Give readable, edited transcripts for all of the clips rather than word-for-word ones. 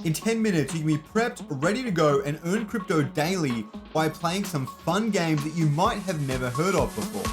In 10 minutes, you can be prepped, ready to go, and earn crypto daily by playing some fun games that you might have never heard of before.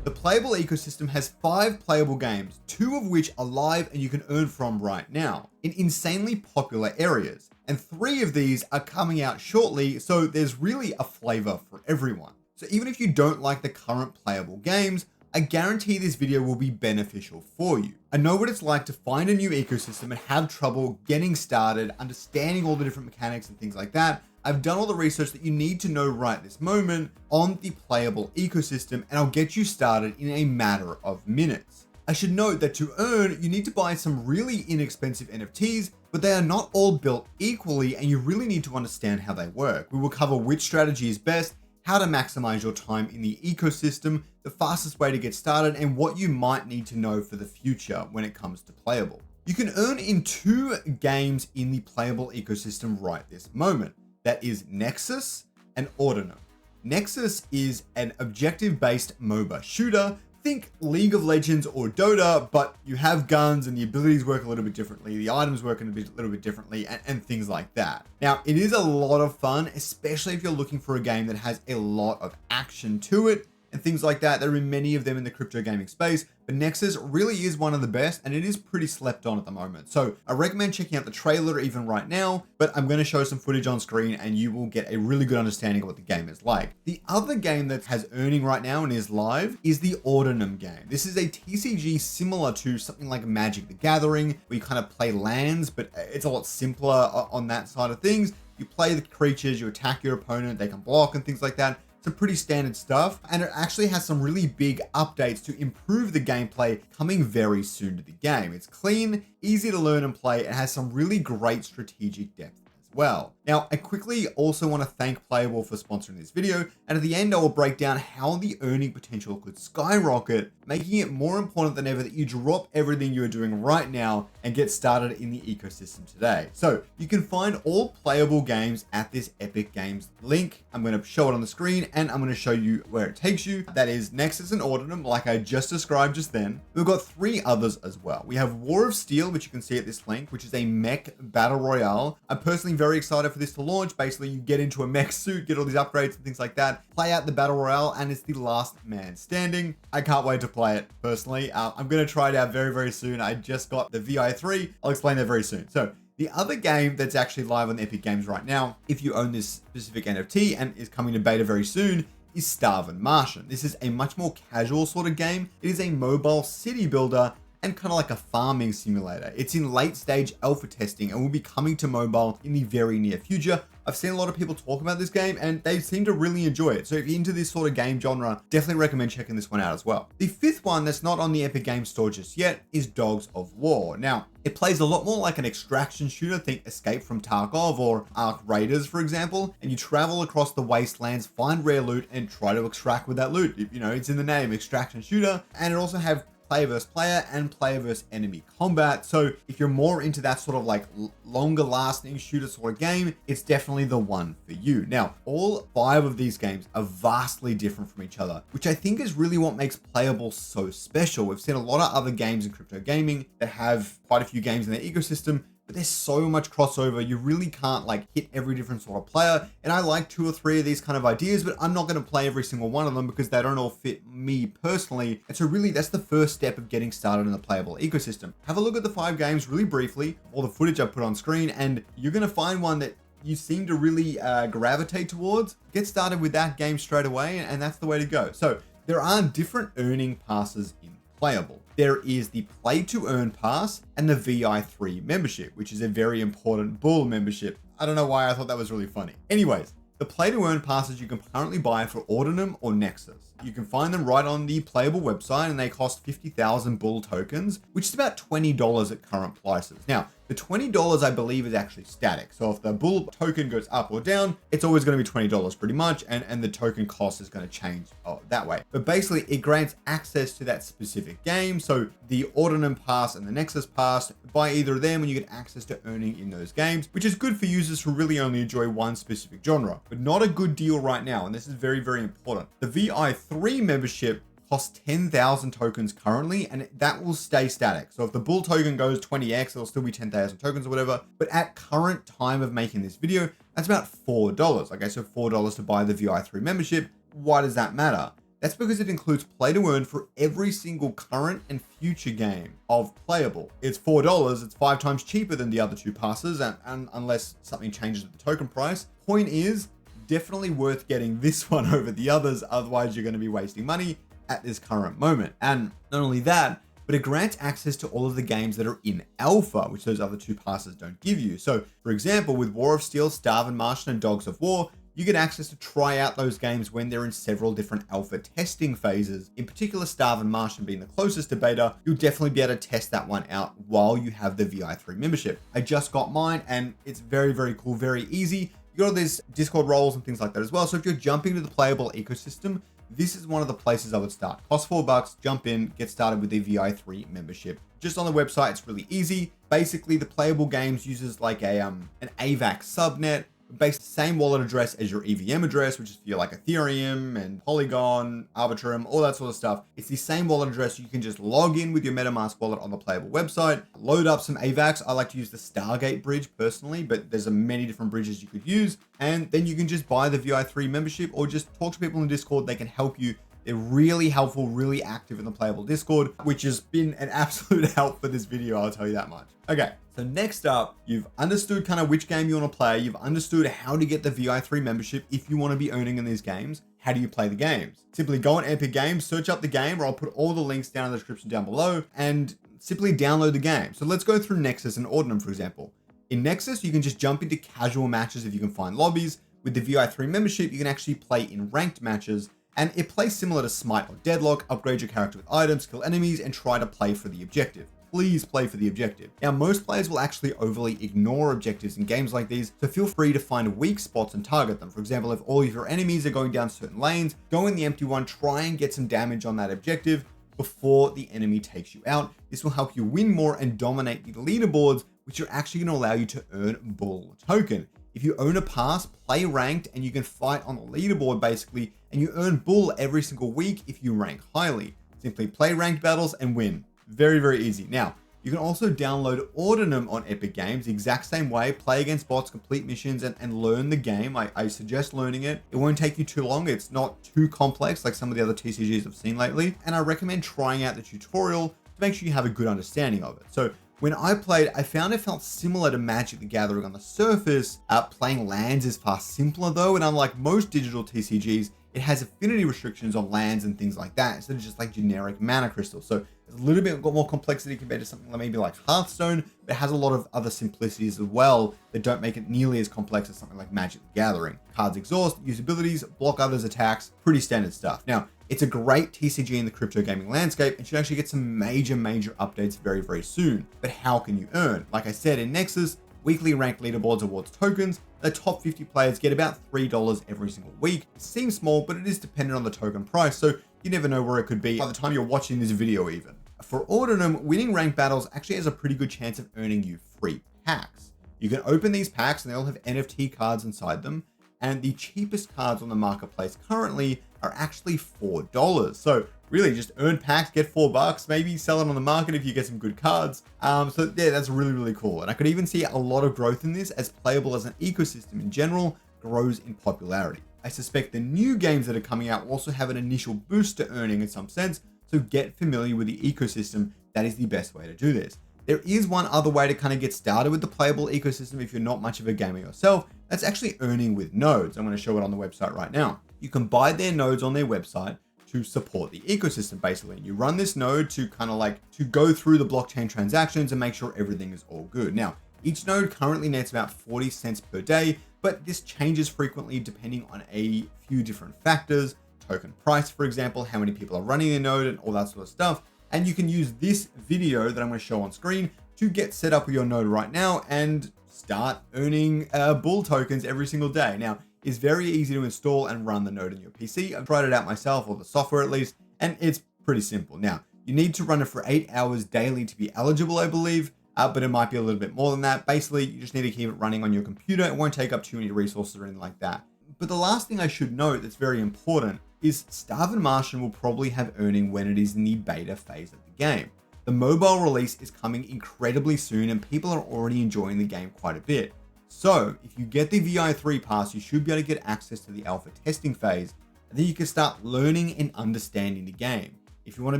The Playable ecosystem has 5 playable games, 2 of which are live and you can earn from right now in insanely popular areas. And 3 of these are coming out shortly, so there's really a flavor for everyone. So even if you don't like the current playable games, I guarantee this video will be beneficial for you. I know what it's like to find a new ecosystem and have trouble getting started, understanding all the different mechanics and things like that. I've done all the research that you need to know right this moment on the Playable ecosystem, and I'll get you started in a matter of minutes. I should note that to earn, you need to buy some really inexpensive NFTs, but they are not all built equally, and you really need to understand how they work. We will cover which strategy is best, how to maximize your time in the ecosystem, the fastest way to get started, and what you might need to know for the future when it comes to Playable. You can earn in 2 games in the Playable ecosystem right this moment. That is Nexus and Ordinem. Nexus is an objective-based MOBA shooter. Think League of Legends or Dota, but you have guns and the abilities work a little bit differently. The items work a little bit differently and things like that. Now, it is a lot of fun, especially if you're looking for a game that has a lot of action to it and things like that. There are many of them in the crypto gaming space, but Nexus really is one of the best and it is pretty slept on at the moment. So I recommend checking out the trailer even right now, but I'm going to show some footage on screen and you will get a really good understanding of what the game is like. The other game that has earning right now and is live is the Ordinem game. This is a TCG similar to something like Magic the Gathering, where you kind of play lands, but it's a lot simpler on that side of things. You play the creatures, you attack your opponent, they can block and things like that. Some pretty standard stuff, and it actually has some really big updates to improve the gameplay coming very soon to the game. It's clean, easy to learn and play. It has some really great strategic depth as well. Now, I quickly also want to thank Playa3ull for sponsoring this video, and at the end I will break down how the earning potential could skyrocket, making it more important than ever that you drop everything you are doing right now and get started in the ecosystem today. So you can find all Playable games at this Epic Games link. I'm going to show it on the screen and I'm going to show you where it takes you. That is Nexus and Ordinem, like I just described just then. We've got 3 others as well. We have War of Steel, which you can see at this link, which is a mech battle royale. I'm personally very excited for this to launch. Basically, you get into a mech suit, get all these upgrades and things like that, play out the battle royale, and it's the last man standing. I can't wait to play it personally. I'm going to try it out very, very soon. I just got the VI3. I'll explain that very soon. So the other game that's actually live on the Epic Games right now, if you own this specific NFT and is coming to beta very soon, is Starvin' Martian. This is a much more casual sort of game. It is a mobile city builder and kind of like a farming simulator. It's in late stage alpha testing and will be coming to mobile in the very near future. I've seen a lot of people talk about this game and they seem to really enjoy it. So if you're into this sort of game genre, definitely recommend checking this one out as well. The 5th one that's not on the Epic Games Store just yet is Dogs of War. Now, it plays a lot more like an extraction shooter, think Escape from Tarkov or Ark Raiders, for example, and you travel across the wastelands, find rare loot and try to extract with that loot. You know, it's in the name, extraction shooter, and it also have player versus player and player versus enemy combat. So if you're more into that sort of like longer lasting shooter sort of game, it's definitely the one for you. Now, all 5 of these games are vastly different from each other, which I think is really what makes Playable so special. We've seen a lot of other games in crypto gaming that have quite a few games in their ecosystem, but there's so much crossover. You really can't like hit every different sort of player. And I like 2 or 3 of these kind of ideas, but I'm not going to play every single one of them because they don't all fit me personally. And so really that's the first step of getting started in the Playable ecosystem. Have a look at the 5 games really briefly, all the footage I put on screen, and you're going to find one that you seem to really gravitate towards. Get started with that game straight away, and that's the way to go. So there are different earning passes in Playable. There is the Play to Earn pass and the VI3 membership, which is a very important bull membership. I don't know why I thought that was really funny. Anyways, the Play to Earn passes you can currently buy for Ordinem or Nexus. You can find them right on the Playable website and they cost 50,000 bull tokens, which is about $20 at current prices. Now, the $20 I believe is actually static. So if the bull token goes up or down, it's always going to be $20 pretty much. And the token cost is going to change that way. But basically it grants access to that specific game. So the Ordinem pass and the Nexus pass, buy either of them and you get access to earning in those games, which is good for users who really only enjoy one specific genre, but not a good deal right now. And this is very, very important. The VI3 membership costs 10,000 tokens currently, and that will stay static. So if the bull token goes 20x, it'll still be 10,000 tokens or whatever. But at current time of making this video, that's about $4. Okay, so $4 to buy the VI3 membership. Why does that matter? That's because it includes play to earn for every single current and future game of Playable. It's $4. It's 5 times cheaper than the other 2 passes, and unless something changes with the token price. Point is, definitely worth getting this one over the others. Otherwise, you're going to be wasting money at this current moment. And not only that, but it grants access to all of the games that are in alpha, which those other 2 passes don't give you. So for example, with War of Steel, Starve and Martian, and Dogs of War, you get access to try out those games when they're in several different alpha testing phases. In particular, Starve and Martian being the closest to beta, you'll definitely be able to test that one out while you have the VI3 membership. I just got mine and it's very, very cool, very easy. You got all these Discord roles and things like that as well. So if you're jumping to the Playable ecosystem, this is one of the places I would start. Costs $4, jump in, get started with the VI3 membership. Just on the website, it's really easy. Basically, the Playable games uses like an AVAX subnet, based the same wallet address as your EVM address, which is for your like Ethereum and Polygon, Arbitrum, all that sort of stuff. It's the same wallet address. You can just log in with your MetaMask wallet on the Playable website, load up some AVAX. I like to use the Stargate bridge personally, but there's many different bridges you could use. And then you can just buy the VI3 membership or just talk to people in Discord. They can help you. They're really helpful, really active in the Playable Discord, which has been an absolute help for this video, I'll tell you that much. Okay, so next up, you've understood kind of which game you want to play. You've understood how to get the VI3 membership if you want to be earning in these games. How do you play the games? Simply go on Epic Games, search up the game, or I'll put all the links down in the description down below, and simply download the game. So let's go through Nexus and Ordinem, for example. In Nexus, you can just jump into casual matches if you can find lobbies. With the VI3 membership, you can actually play in ranked matches, and it plays similar to Smite or Deadlock. Upgrade your character with items, kill enemies, and try to play for the objective. Please play for the objective. Now, most players will actually overly ignore objectives in games like these, so feel free to find weak spots and target them. For example, if all of your enemies are going down certain lanes, go in the empty one, try and get some damage on that objective before the enemy takes you out. This will help you win more and dominate the leaderboards, which are actually going to allow you to earn Bull token. If you own a pass, play ranked, and you can fight on the leaderboard basically, and you earn Bull every single week if you rank highly. Simply play ranked battles and win. Very, very easy. Now, you can also download Ordinem on Epic Games, the exact same way, play against bots, complete missions, and learn the game. I suggest learning it. It won't take you too long. It's not too complex like some of the other TCGs I've seen lately. And I recommend trying out the tutorial to make sure you have a good understanding of it. So when I played, I found it felt similar to Magic the Gathering on the surface. Playing lands is far simpler though, and unlike most digital TCGs, it has affinity restrictions on lands and things like that instead of just like generic mana crystals. So it's a little bit more complexity compared to something like maybe like Hearthstone, but it has a lot of other simplicities as well that don't make it nearly as complex as something like Magic the Gathering. Cards exhaust, use abilities, block others' attacks, pretty standard stuff. Now, it's a great TCG in the crypto gaming landscape and should actually get some major updates very, very soon. But how can you earn? Like I said, in Nexus, weekly ranked leaderboards awards tokens. The top 50 players get about $3 every single week. It seems small, but it is dependent on the token price, so you never know where it could be by the time you're watching this video even. For Ordinem, winning ranked battles actually has a pretty good chance of earning you free packs. You can open these packs and they'll have NFT cards inside them, and the cheapest cards on the marketplace currently are actually $4. So really just earn packs, get $4, maybe sell it on the market if you get some good cards. So yeah, that's really, really cool. And I could even see a lot of growth in this as Playable as an ecosystem in general grows in popularity. I suspect the new games that are coming out also have an initial boost to earning in some sense, so get familiar with the ecosystem. That is the best way to do this. There is one other way to kind of get started with the Playable ecosystem if you're not much of a gamer yourself. That's actually earning with nodes. I'm going to show it on the website right now. You can buy their nodes on their website to support the ecosystem basically. And you run this node to kind of like to go through the blockchain transactions and make sure everything is all good. Now, each node currently nets about 40 cents per day, but this changes frequently depending on a few different factors. Token price, for example, how many people are running the node and all that sort of stuff. And you can use this video that I'm going to show on screen to get set up with your node right now and start earning Bull tokens every single day. Now, it's very easy to install and run the node on your PC. I've tried it out myself, or the software at least, and it's pretty simple. Now, you need to run it for 8 hours daily to be eligible, I believe, but it might be a little bit more than that. Basically, you just need to keep it running on your computer. It won't take up too many resources or anything like that. But the last thing I should note that's very important is Starvin' Martian will probably have earning when it is in the beta phase of the game. The mobile release is coming incredibly soon and people are already enjoying the game quite a bit. So if you get the VI3 pass, you should be able to get access to the alpha testing phase, and then you can start learning and understanding the game. If you want to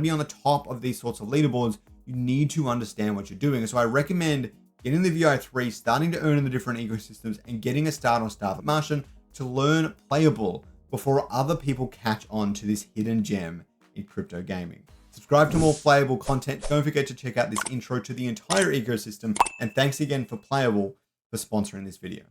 be on the top of these sorts of leaderboards, you need to understand what you're doing. So I recommend getting the VI3, starting to earn in the different ecosystems, and getting a start on Starvin' Martian to learn Playa3ull before other people catch on to this hidden gem in crypto gaming. Subscribe to more Playa3ull content. Don't forget to check out this intro to the entire ecosystem. And thanks again for Playa3ull for sponsoring this video.